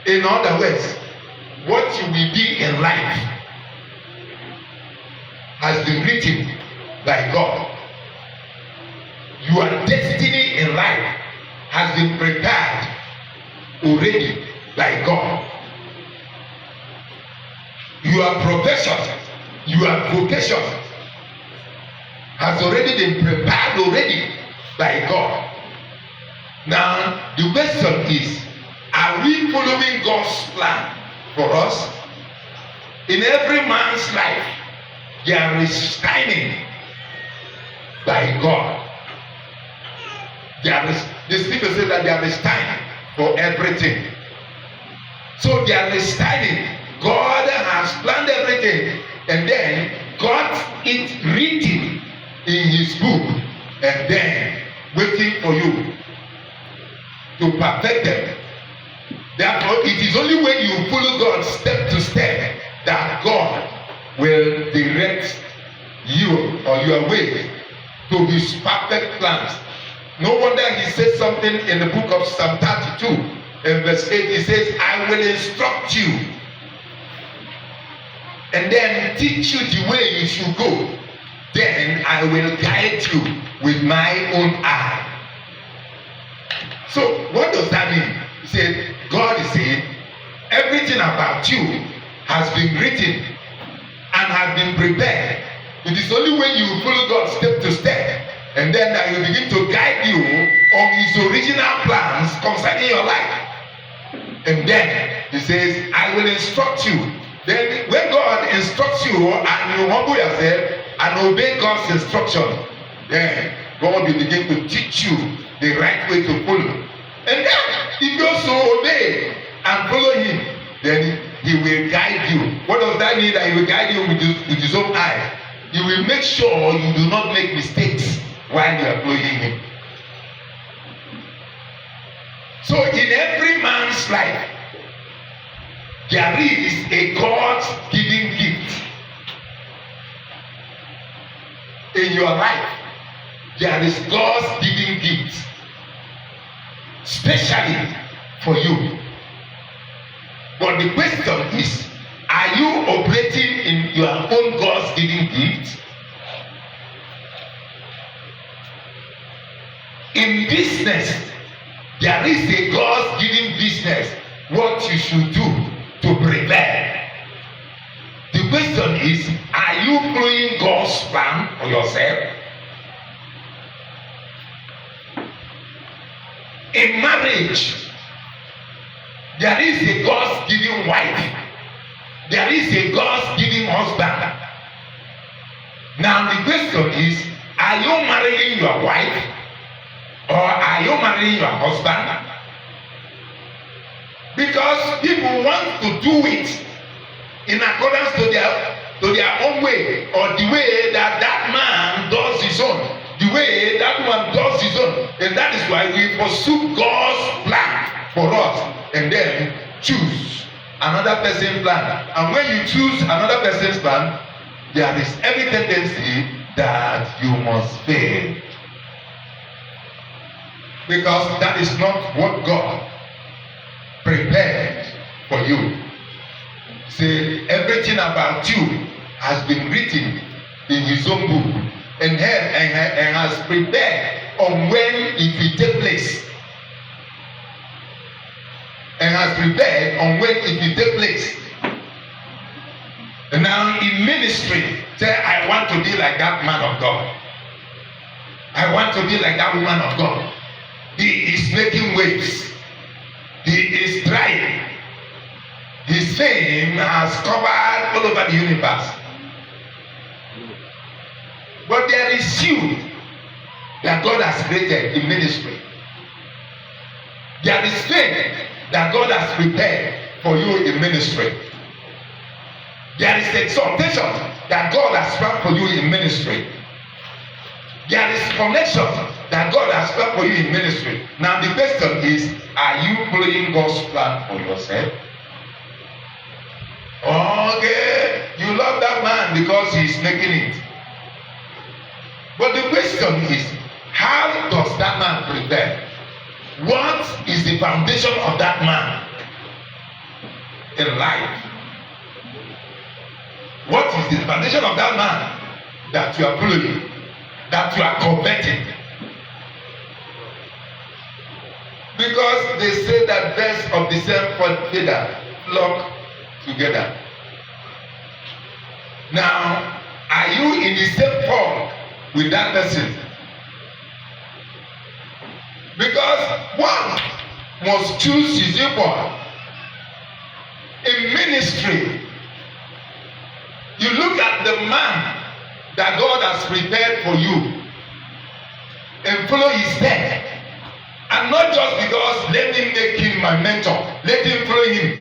In other words, what you will be in life has been written by God. Your destiny in life has been prepared already by God. Your profession, your vocation has already been prepared already by God. Now, the question is, are we following God's plan for us? In every man's life, there is timing by God. The scripture says that there is time for everything. So there is timing. God has planned everything, and then got it written in his book, and then waiting for you to perfect them. Therefore, it is only when you follow God step to step that God will direct you or your way to his perfect plans. No wonder he says something in the book of Psalm 32 in verse 8. He says, I will instruct you and then teach you the way you should go. Then I will guide you with my own eye. So what does that mean? He said, God is saying, everything about you has been written and has been prepared. It is only when you follow God step to step, and then that he will begin to guide you on his original plans concerning your life. And then he says, I will instruct you. Then when God instructs you and you humble yourself and obey God's instruction, then God will begin to teach you the right way to follow. And then if you also obey and follow him, then he will guide you. What does that mean? That he will guide you with his own eye. He will make sure you do not make mistakes while you are following him. So in every man's life, there is a God-given gift. In your life, there is God's given gift, specially for you. But the question is, are you operating in your own God's given gift? In business, there is a God's given business, what you should do to prepare. The question is, are you following God's plan for yourself? In marriage, there is a God's given wife. There is a God's given husband. Now the question is, are you marrying your wife or are you marrying your husband? Because people want to do it in accordance to their own way, or the way that man does his own, the way that one does his own. And that is why we pursue God's plan for us and then choose another person's plan. And when you choose another person's plan, there is every tendency that you must fail, because that is not what God prepared for you. Say, everything about you has been written in his own book and has prepared on when it will take place. And has prepared on when it will take place. And now in ministry, say, I want to be like that man of God. I want to be like that woman of God. He is making waves. He is trying. His fame has covered all over the universe. But there is you that God has created in ministry. There is fame that God has prepared for you in ministry. There is exaltation that God has planned for you in ministry. There is connection that God has planned for you in ministry. Now the question is, are you following God's plan for yourself? Okay, you love that man because he's making it. But the question is, how does that man prepare? What is the foundation of that man? in life. What is the foundation of that man that you are following, that you are converting? Because they say that birds of the same feather flock together. Now, are you in the same flock with that person? Because one must choose his equal. In ministry, you look at the man that God has prepared for you and follow his step. And not just because let him make him my mentor, let him follow him.